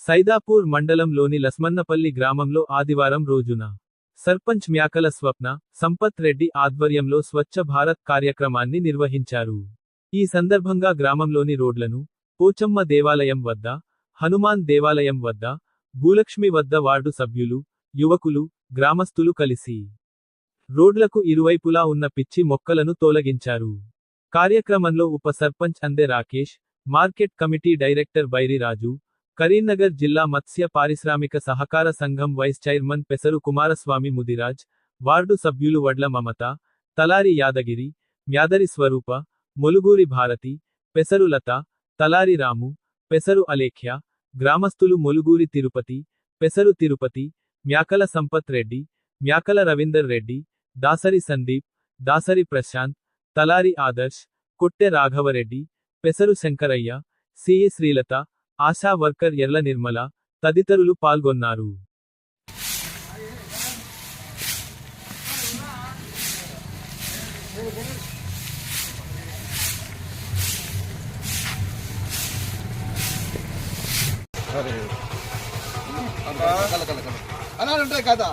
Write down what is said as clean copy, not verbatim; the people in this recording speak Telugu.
సైదాపూర్ మండలంలోని లస్మన్నపల్లి గ్రామంలో ఆదివారం రోజున సర్పంచ్ మ్యాకల స్వప్న సంపత్ రెడ్డి ఆధ్వర్యంలో స్వచ్ఛ భారత్ కార్యక్రమాన్ని నిర్వహించారు. ఈ సందర్భంగా గ్రామంలోని రోడ్లను పోచమ్మ దేవాలయం వద్ద, హనుమాన్ దేవాలయం వద్ద, భూలక్ష్మి వద్ద వార్డు సభ్యులు, యువకులు, గ్రామస్తులు కలిసి రోడ్లకు ఇరువైపులా ఉన్న పిచ్చి మొక్కలను తొలగించారు. కార్యక్రమంలో ఉప sarpanch Ande Rakesh, market committee director Bairi Raju, Karimnagar జిల్లా మత్స్య పారిశ్రామిక సహకార సంఘం వైస్ చైర్మన్ పెసరు కుమారస్వామి ముదిరాజ్, వార్డు సభ్యులు వడ్ల మమత, తలారి యాదగిరి, మ్యాదరి స్వరూప, మొలుగూరి భారతి, పెసరు లత, తలారి రాము, పెసరు అలేఖ్య, గ్రామస్తులు మొలుగూరి తిరుపతి, పెసరు తిరుపతి, మ్యాకల సంపత్ రెడ్డి, మ్యాకల రవీందర్ రెడ్డి, దాసరి సందీప్, దాసరి ప్రశాంత్, తలారి ఆదర్శ్, కొట్టె రాఘవరెడ్డి, పెసరు శంకరయ్య, సిఏ శ్రీలత, ఆశా వర్కర్ ఎర్ల నిర్మల తదితరులు పాల్గొన్నారు. అన్నాడు కదా